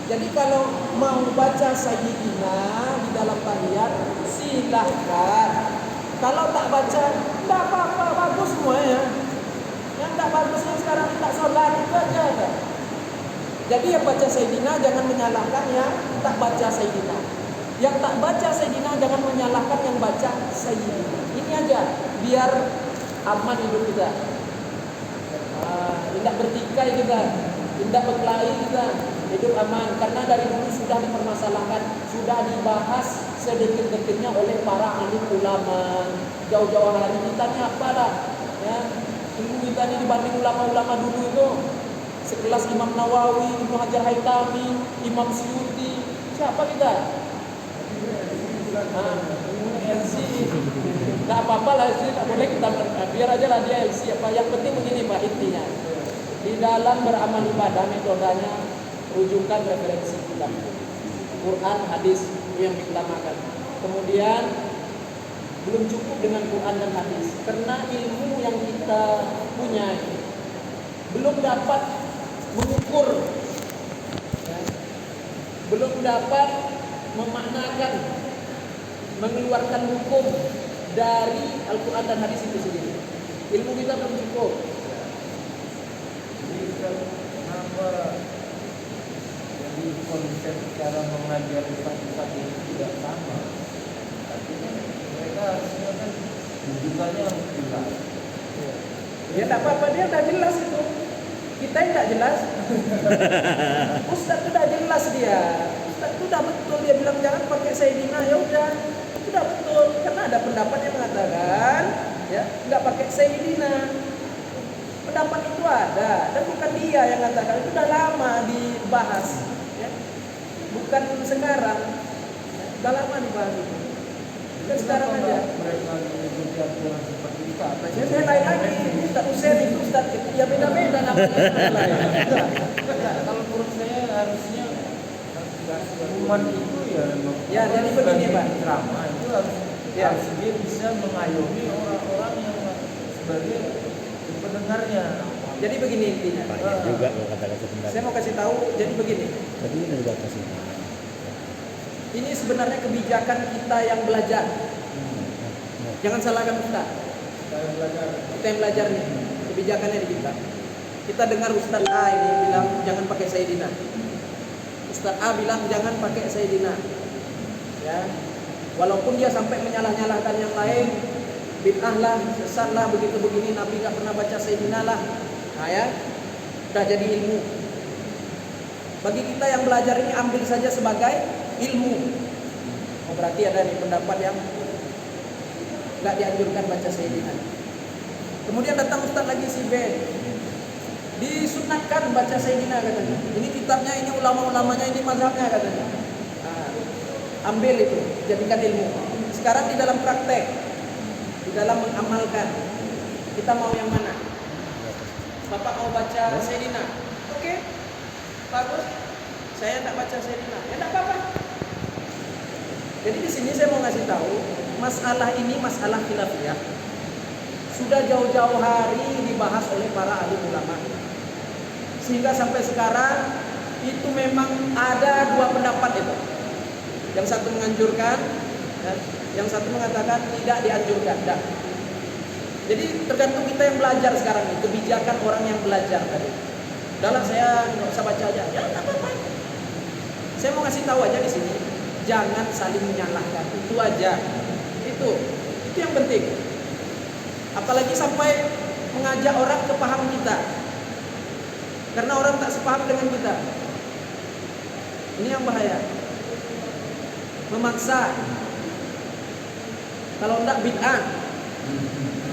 Jadi kalau mau baca Sayyidina di dalam tahiyat silahkan. Kalau tak baca, tak apa-apa, bagus semua ya. Yang tak bagusnya sekarang tak sholat itu aja. Jadi yang baca Sayyidina jangan menyalahkan yang tak baca Sayyidina. Yang tak baca Sayyidina jangan menyalahkan yang baca Sayyidina. Ini aja, biar aman hidup kita. Tidak bertikai kita, tidak berkelahi kita, hidup aman. Karena dari dulu sudah dipermasalahkan, sudah dibahas sedetik-detiknya oleh para alim ulama. Jauh-jauh hari kita ini apalah, ya. Ilmu kita ini dibanding ulama-ulama dulu itu sekelas Imam Nawawi, Ibnu Hajar Haytami, Imam Suyuti. Siapa kita? LC. Tidak apa-apa lah, tidak boleh kita biar aja lah dia LC. Yang penting begini Pak, intinya di dalam beramal ibadah metodenya rujukan referensi kita, Quran, hadis itu yang diutamakan. Kemudian belum cukup dengan Quran dan hadis, karena ilmu yang kita punya belum dapat mengukur, ya, belum dapat memaknakan, mengeluarkan hukum dari Al-Quran dan hadis itu sendiri. Ilmu kita belum cukup. Kenapa jadi konsep cara mengajar ustaz-ustaz ini tidak sama? Artinya mereka harusnya kan rujukannya harus jelas. Ya tak apa-apa, dia udah jelas itu. Kita tidak jelas. Ustaz itu udah jelas dia. Ustaz itu udah betul, dia bilang jangan pakai Sayyidina, ya udah. Itu udah betul, karena ada pendapat yang mengatakan ya nggak pakai Sayyidina. Pendapat itu ada, dan bukan dia yang mengatakan, itu udah lama dibahas, ya. Bukan sekarang, ya. Udah lama dibahas itu. Bukan sekarang aja. Mereka menyebutkan aturan seperti itu apa? Saya lain lagi, Ustaz Husain itu Ustaz itu ya beda-beda namanya. Kalau menurut saya harusnya umat itu Ya, jadi begini Pak. Ceramah itu harus Ya. dia bisa mengayomi orang-orang yang sebagai pendengarnya. Jadi begini intinya. Banyak juga kalau kata-kata pendapat. Saya mau kasih tahu, jadi begini. Tadi ini juga kasih. Ini sebenarnya kebijakan kita yang belajar. Jangan salahkan Ustaz. Kita yang belajar nih, kebijakannya di kita. Kita dengar Ustaz A ini bilang jangan pakai Sayyidina. Ustaz A bilang jangan pakai Sayyidina. Ya. Walaupun dia sampai menyalah-nyalahkan yang lain, bid'ah lah, sesat lah, begitu begini, Nabi gak pernah baca Sayyidina lah. Nah ya, udah jadi ilmu. Bagi kita yang belajar ini ambil saja sebagai ilmu. Oh, berarti ada nih pendapat yang gak dianjurkan baca Sayyidina. Kemudian datang Ustaz lagi si B, disunatkan baca Sayyidina katanya. Ini kitabnya, ini ulama-ulamanya, ini mazhabnya katanya. Nah, ambil itu, jadikan ilmu. Sekarang di dalam praktek, di dalam mengamalkan, kita mau yang mana? Bapak mau baca Sayyidina? Oke, bagus. Saya tak baca Sayyidina, ya tak apa-apa. Jadi di sini saya mau ngasih tahu, masalah ini masalah khilafiyah. Sudah jauh-jauh hari dibahas oleh para alim ulama. Sehingga sampai sekarang itu memang ada dua pendapat itu. Yang satu menganjurkan, dan yang satu mengatakan tidak dianjurkan. Tidak. Jadi tergantung kita yang belajar sekarang ini, kebijakan orang yang belajar tadi. Dalam saya nggak usah baca aja, ya tak apa-apa. Saya mau ngasih tahu aja di sini, jangan saling menyalahkan. Itu aja. Itu yang penting. Apalagi sampai mengajak orang ke paham kita. Karena orang tak sepaham dengan kita. Ini yang bahaya. Memaksa. Kalau enggak bid'ah.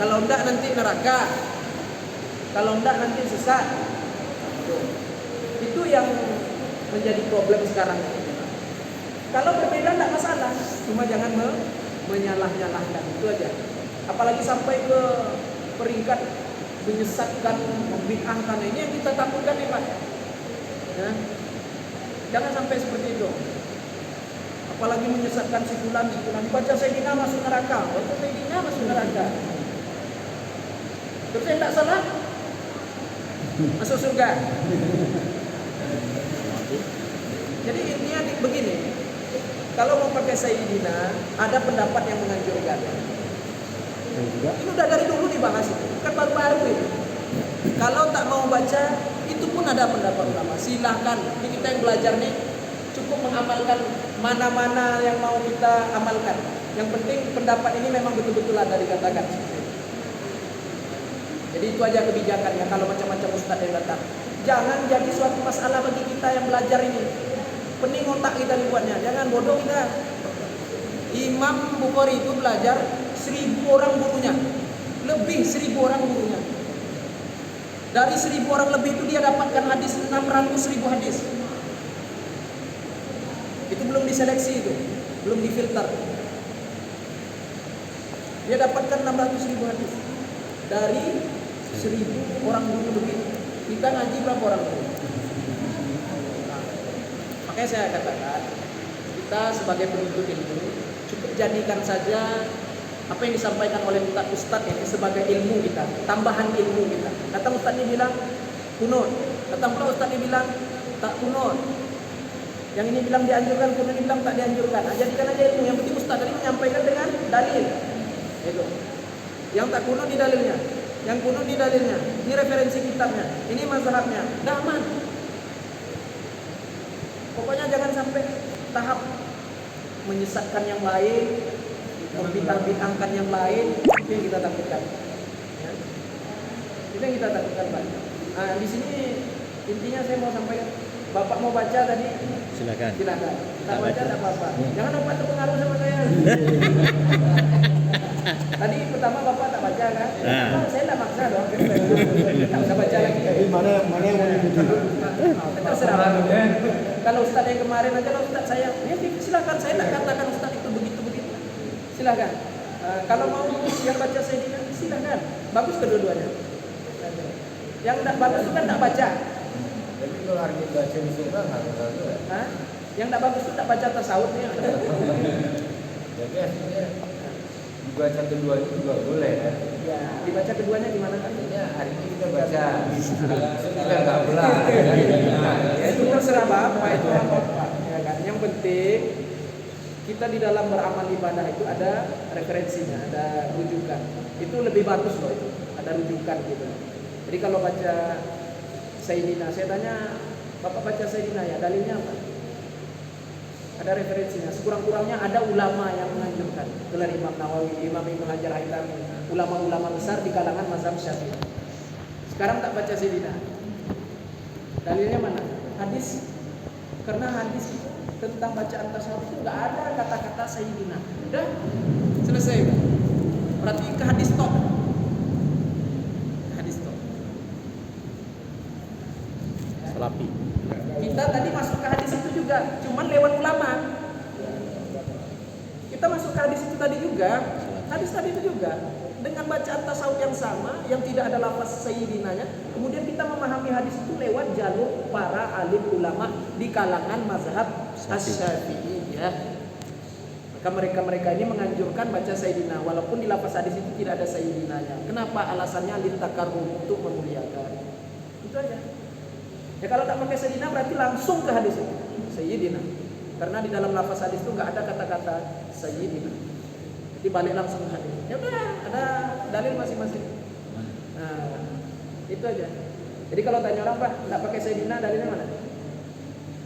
Kalau enggak nanti neraka. Kalau enggak nanti sesat. Itu yang menjadi problem sekarang. Kalau berbeda enggak masalah. Cuma jangan menyalah-nyalahkan. Itu aja. Apalagi sampai ke peringkat menyesatkan, membid'ahkan. Ini yang kita takutkan nih Pak. Ya. Jangan sampai seperti itu. Apalagi menyesatkan si fulan. Baca Sayyidina masuk neraka. Baca Sayyidina masuk neraka. Terus saya tidak salah masuk surga. Jadi begini, kalau mau pakai Sayyidina, ada pendapat yang menganjurkan. Dan juga Ini udah dari dulu dibahas itu, bukan baru-baru ini. Kalau tak mau baca, itu pun ada pendapat ulama. Silahkan, ini kita yang belajar nih, cukup mengamalkan mana-mana yang mau kita amalkan. Yang penting pendapat ini memang betul-betul ada dikatakan. Jadi itu aja kebijakannya kalau macam-macam ustadz yang datang. Jangan jadi suatu masalah bagi kita yang belajar ini. Pening otak kita dibuatnya, jangan bodoh kita. Imam Bukhari itu belajar 1.000 orang gurunya, lebih 1.000 orang gurunya. Dari 1.000 orang lebih itu dia dapatkan hadis 600.000 hadis. Itu belum diseleksi itu, belum difilter. Dia dapatkan 600.000 hadis dari 1.000 orang guru lebih. Kita ngaji berapa orang guru? Makanya saya katakan, kita sebagai penuntut ilmu cukup jadikan saja apa yang disampaikan oleh ustadz ini sebagai ilmu kita, tambahan ilmu kita. Kata ustadz ini bilang kunut, kata pula ustadz ini bilang tak kunut. Yang ini bilang dianjurkan, kunut ini bilang tak dianjurkan. Jadikan aja ilmu. Yang penting ustadz tadi menyampaikan dengan dalil. Itu. Yang tak kunut di dalilnya, yang kunut di dalilnya. Ini referensi kitabnya, ini mazhabnya. Dah aman. Pokoknya jangan sampai tahap menyesatkan yang lain, membidang-bidangkan yang lain. Itu yang kita takutkan. Ya. Itu yang kita takutkan, Pak. Nah, di sini intinya saya mau sampaikan, Bapak mau baca tadi, silakan. silakan. Tak baca tak apa-apa. Jangan Bapak terpengaruh sama saya. Tadi pertama Bapak tak baca kan? Nah. Saya tak maksa dong. Tak usah baca lagi. Jadi mana yang mau diikuti? Terserah. Kalau Ustadz yang kemarin aja, kalau Ustadz saya, ya silakan. Saya tak katakan Ustadz itu begitu-begitu. Silakan. Kalau mau yang baca Sayyidina, silakan. Bagus kedua-duanya. Yang tak bagus itu kan tak baca. Tapi kalau hari ini baca di surga nggak tahu ya. Hah? Yang tak bagus itu tak baca tasawufnya. Jadi aslinya dibaca kedua itu juga boleh kan? Ya, dibaca keduanya gimana kan? Artinya hari ini kita baca, kita nggak belah. Ya itu terserah Bapak, itu hak Bapak. Ya kan? Yang penting kita di dalam beramal ibadah itu ada referensinya, ada rujukan. Itu lebih bagus loh itu, ada rujukan gitu. Jadi kalau baca Sayyidina, saya tanya, Bapak baca Sayyidina ya, dalilnya apa? Ada referensinya. Sekurang-kurangnya ada ulama yang menganjurkan. Itulah Imam Nawawi, Imam Ibnu Hajar Haytami, ulama-ulama besar di kalangan mazhab Syafi'i. Sekarang tak baca Sayyidina. Dalilnya mana? Hadis. Karena hadis itu tentang bacaan tasawuf itu enggak ada kata-kata Sayyidina. Udah selesai. Berarti ke hadis tok. Hadis tok. Salafi. Kita tadi masuk ke hadis itu juga, cuman lewat ulama. Kita masuk ke hadis itu tadi juga, hadis tadi itu juga dengan bacaan tasawuf yang sama, yang tidak ada lafaz sayyidinanya. Kemudian kita memahami hadis itu lewat jalur para alim ulama di kalangan mazhab Asy-Syafi'i. Ya. Maka mereka ini menganjurkan baca sayyidina, walaupun di lafaz hadis itu tidak ada sayyidinanya. Kenapa? Alasannya litakarrum, untuk memuliakan. Itu aja. Ya kalau tak pakai Sayyidina berarti langsung ke hadis itu Sayyidina. Karena di dalam lafaz hadis itu nggak ada kata-kata Sayyidina. Jadi balik langsung ke hadis. Ya udah, ada dalil masing-masing. Nah, itu aja. Jadi kalau tanya orang, Pak, nggak pakai Sayyidina, dalilnya mana?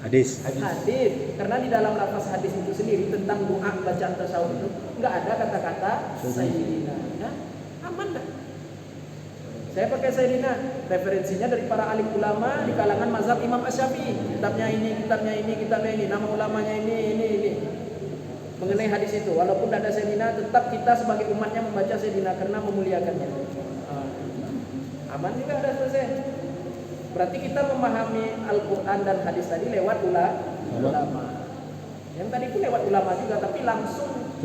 Hadis. Hadis. Karena di dalam lafaz hadis itu sendiri tentang doa bacaan tasawuf itu nggak ada kata-kata Sayyidina. Ya, aman dah. Saya pakai Sayyidina, referensinya dari para alim ulama di kalangan mazhab Imam Asy-Syafi'i. Kitabnya ini, nama ulamanya ini. Mengenai hadis itu, walaupun tidak ada Sayyidina, tetap kita sebagai umatnya membaca Sayyidina karena memuliakannya. Aman juga, ada selesai. Berarti kita memahami Al-Quran dan hadis tadi lewat ulama. Yang tadi pun lewat ulama juga, tapi langsung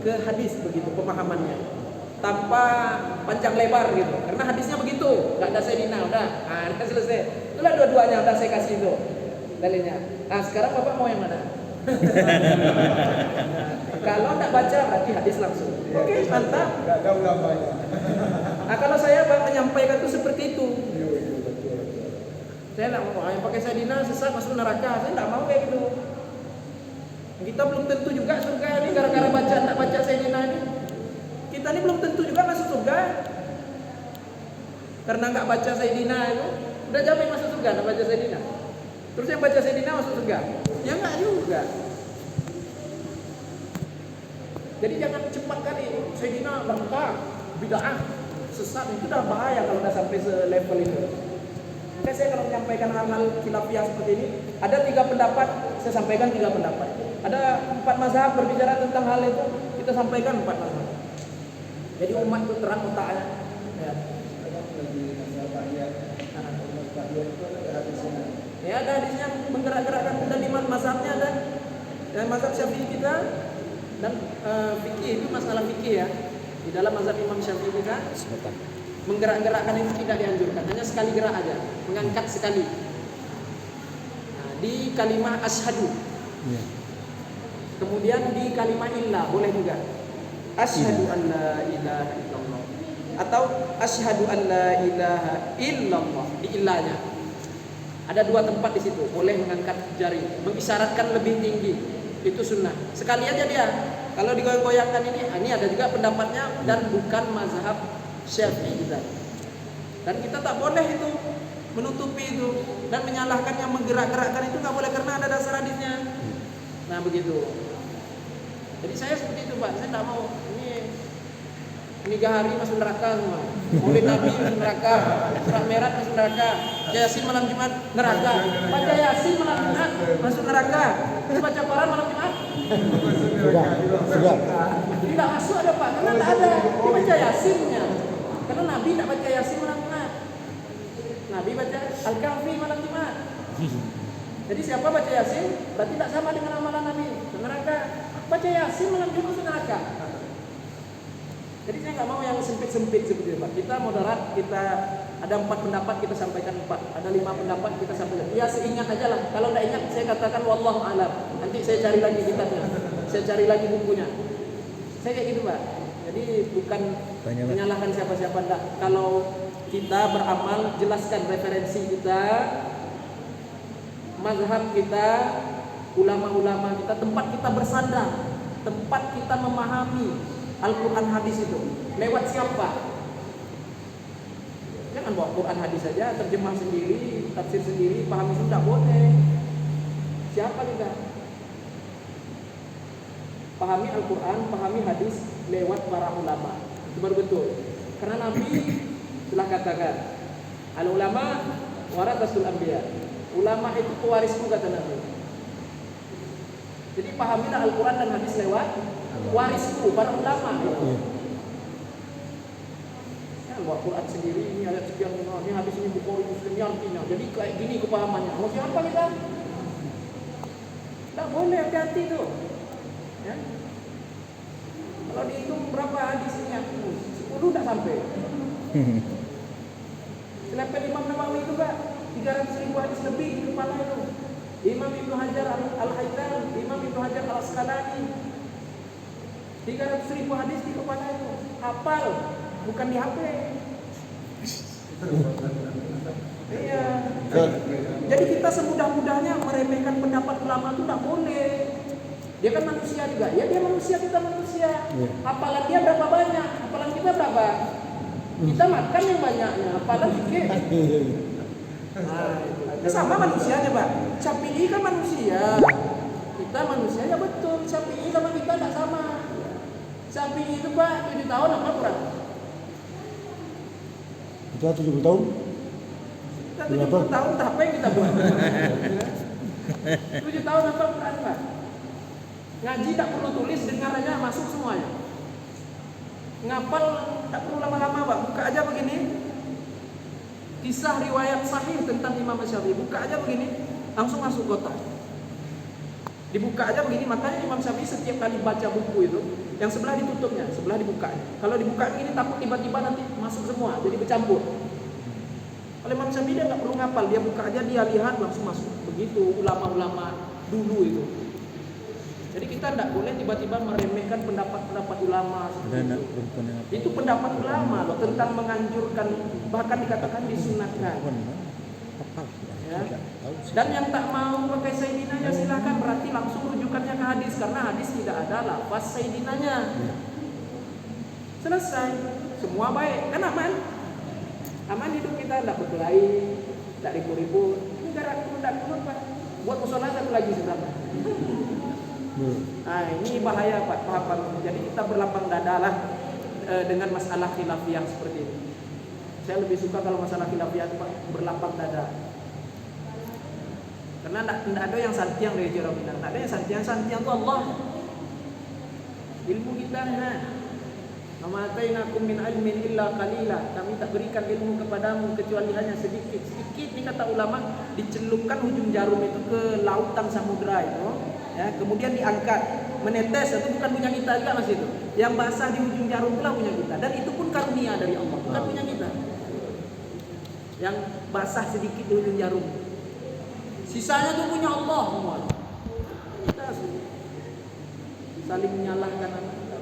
ke hadis begitu pemahamannya. Tanpa panjang lebar gitu, karena hadisnya begitu, nggak ada Sayyidina, udah, udah selesai. Itulah dua-duanya udah saya kasih itu dalilnya. Nah sekarang Bapak mau yang mana? Kalau nggak baca berarti hadis langsung. Oke, mantap. Nggak ada ulamanya. Nah kalau saya menyampaikan itu seperti itu, saya nggak mau yang pakai Sayyidina sesat masuk neraka. Saya nggak mau kayak gitu. Kita belum tentu juga surga ini gara-gara nak baca Sayyidina ini. Kita ini belum tentu juga masuk surga. Karena nggak baca Sayyidina itu, udah jamin masuk surga, nggak baca Sayyidina. Terus yang baca Sayyidina masuk surga? Ya nggak juga. Jadi jangan cepat kali Sayyidina berkah, bid'ah, sesat, itu udah bahaya kalau udah sampai selevel itu. Makanya saya kalau menyampaikan hal-hal khilafiyah seperti ini, ada 3 pendapat, saya sampaikan 3 pendapat. Ada 4 mazhab berbicara tentang hal itu, kita sampaikan 4 mazhab. Jadi umat itu terang otaknya. Ya. Ya ada hadisnya menggerak-gerakkan dan 5 mazhabnya ada. Dan mazhab Syafi'i kita dan fikih itu masalah fikih ya. Di dalam mazhab Imam Syafi'i kita Sebentar. menggerak-gerakkan itu tidak dianjurkan, hanya sekali gerak aja, mengangkat sekali. Nah, di kalimat asyhadu. Iya. Kemudian di kalimat illah boleh juga. Asyhadu an la ilaha illallah atau asyhadu an la ilaha illallah di illahnya. Ada 2 tempat di situ, boleh mengangkat jari, mengisyaratkan lebih tinggi. Itu sunnah. Sekali aja dia. Kalau digoyang-goyangkan ini ada juga pendapatnya dan bukan mazhab Syafi'i kita. Dan kita tak boleh itu menutupi itu dan menyalahkan yang menggerak-gerakkan itu nggak boleh karena ada dasar hadisnya. Nah begitu. Jadi saya seperti itu Pak. Saya tidak mau ini Gahari masuk neraka semua. Maulid Nabi masuk neraka, Surat Mi'raj masuk neraka, Yasin malam Jumat neraka. Baca Yasin malam Jumat masuk neraka. Terus baca Quran malam Jumat Sudah. tidak masuk ada Pak, karena tidak ada. Dia baca Yasinnya. Karena Nabi tidak baca Yasin malam Jumat. Nabi baca Al-Kahfi malam Jumat. Jadi siapa baca Yasin berarti tidak sama dengan amalan Nabi. Neraka. Baca Yasin malam Jumat masuk neraka. Jadi saya nggak mau yang sempit-sempit seperti itu Pak. Kita moderat, kita ada 4 pendapat kita sampaikan 4, ada 5 pendapat kita sampaikan. Ya seingat aja lah. Kalau nggak ingat saya katakan wallahu alam. Nanti saya cari lagi kitabnya, saya cari lagi bukunya. Saya kayak gitu Pak. Jadi bukan menyalahkan siapa-siapa enggak. Kalau kita beramal, jelaskan referensi kita, mazhab kita, ulama-ulama kita, tempat kita bersandar, tempat kita memahami Al-Quran hadis itu lewat siapa? Jangan bawa Quran hadis saja, terjemah sendiri, tafsir sendiri, pahami sudah boleh. Siapa kita? Pahami Al-Quran, pahami hadis lewat para ulama. Itu baru betul. Karena Nabi telah katakan, al-ulama warathatul anbiya. Ulama itu pewarisku kata Nabi. Jadi pahamilah Al-Quran dan hadis lewat warisku para ulama. Ya, buat Quran sendiri ini ayat sekian, ini hadis ini Bukhari Muslim artinya. Jadi kayak gini kepahamannya. Mau siapa kita? Tak boleh, hati-hati tuh. Ya. Kalau dihitung berapa hadisnya? 10 tak sampai. Selepet Imam Nawawi itu Pak, 300.000 hadis lebih di kepala itu. Imam Ibnu Hajar Al-Haytham, Imam Ibnu Hajar Al-Asqalani, 300.000 hadis di kepala itu. Hafal, bukan di HP. Iya. Jadi kita semudah-mudahnya meremehkan pendapat ulama itu tidak boleh. Dia kan manusia juga. Ya dia manusia, kita manusia. Hafalan dia berapa banyak? Hafalan kita berapa? Kita makan yang banyaknya. Hafalan dikit. Nah, sama manusianya Pak. Syafi'i kan manusia. Kita manusia ya betul. Syafi'i sama kita tidak sama. Syafi'i itu Pak 7 tahun apa kurang? Kita 70 tahun. Kita 70 tahun apa yang kita buat? 7 tahun apa Quran Pak? Ngaji tak perlu tulis, dengar aja masuk semuanya. Ngapal tak perlu lama-lama Pak, buka aja begini. Kisah riwayat sahih tentang Imam Syafi'i, buka aja begini, langsung masuk kotak. Dibuka aja begini, makanya Imam Syafi'i setiap kali baca buku itu, yang sebelah ditutupnya, sebelah dibuka. Kalau dibuka begini takut tiba-tiba nanti masuk semua, jadi bercampur. Kalau Imam Syafi'i dia nggak perlu ngapal, dia buka aja, dia lihat langsung masuk. Begitu ulama-ulama dulu itu. Jadi kita tidak boleh tiba-tiba meremehkan pendapat-pendapat ulama seperti itu. Itu pendapat ulama loh, tentang menganjurkan, bahkan dikatakan disunatkan. Ya. Dan yang tak mau pakai Sayyidina ya silakan, berarti langsung rujukannya ke hadis karena hadis tidak ada lafaz Sayyidinanya. Selesai, semua baik, kan aman. Aman hidup kita, tidak berkelahi, tidak ribut-ribut. Negara tidak kunut Pak. Buat musola satu lagi sebenarnya. Nah ini bahaya Pak, paham. Jadi kita berlapang dada lah dengan masalah khilafiyah seperti ini. Saya lebih suka kalau masalah khilafiyah Pak berlapang dada. Karena tidak ada yang santiang dari Jero Minang, tidak ada yang santiang itu Allah. Ilmu kita Wa atainakum min ilmin illa qalila. Kami tak berikan ilmu kepadamu kecuali hanya sedikit. Sedikit ini kata ulama, dicelupkan ujung jarum itu ke lautan samudra itu, ya, kemudian diangkat, menetes, itu bukan punya kita juga Mas itu. Yang basah di ujung jarum itulah punya kita, dan itu pun karunia dari Allah, bukan punya kita. Yang basah sedikit di ujung jarum. Sisanya itu punya Allah semua. Kita saling menyalahkan,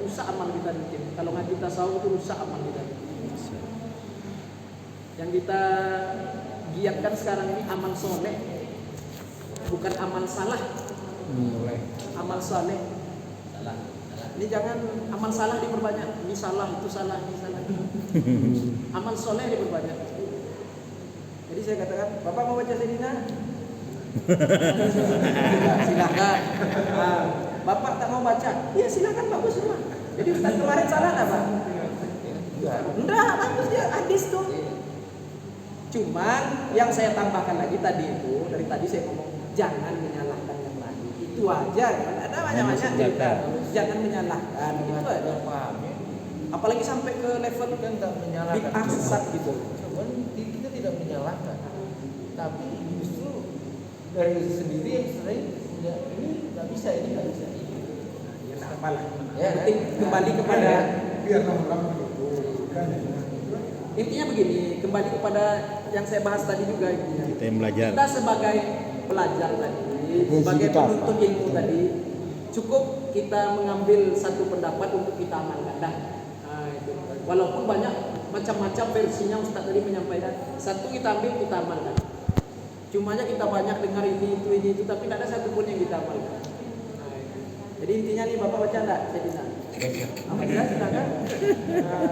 rusak amal kita mungkin. Kalau ngaji tasawuf itu rusak amal kita. Yang kita giatkan sekarang ini amal soleh, bukan amal salah. Amal soleh. Salah. Ini jangan amal salah diperbanyak. Ini salah, itu salah, ini salah. Amal soleh diperbanyak. Jadi saya katakan, Bapak mau baca Sayyidina? Silakan. Bapak tak mau baca? Ya silakan, bagus semua. Jadi Ustaz kemarin salah nggak Pak? Enggak, bagus dia hadis tuh. Cuman yang saya tambahkan lagi tadi itu, dari tadi saya ngomong jangan menyalahkan yang lain. Itu aja kan. Ada banyak-banyak cerita. Jangan menyalahkan. Itu aja. Apalagi sampai ke level Kan tak menyalahkan. bid'ah sesat gitu. Cuman kita tidak menyalahkan. Tapi justru dari sendiri yang sering ini nggak bisa, ini nggak bisa. Ya tak apalah. Ya, Penting kembali kepada Biar lama-lama gitu. Kan. intinya begini, kembali kepada yang saya bahas tadi juga intinya. Kita yang belajar. Kita sebagai pelajar tadi, sebagai penuntut ilmu tadi, cukup kita mengambil satu pendapat untuk kita amalkan. Nah, itu. Walaupun banyak macam-macam versinya Ustaz tadi menyampaikan, satu kita ambil, kita amalkan. Cumanya kita banyak dengar ini itu, tapi tidak ada satupun yang kita amalkan. Nah, itu. Jadi intinya nih Bapak baca enggak? Saya bilang. Baca silakan.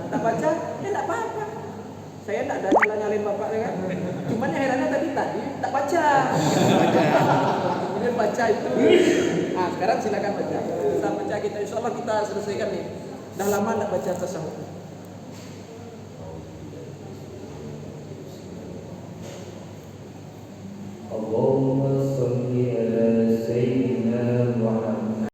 Tak baca, ya enggak apa-apa. Saya enggak ada nyala-nyalain Bapak ya kan. Cuman yang herannya tadi tak baca. Kemudian baca itu. Nah, sekarang silakan baca. Kita baca, kita insyaallah kita selesaikan nih. Dah lama enggak baca tasawuf.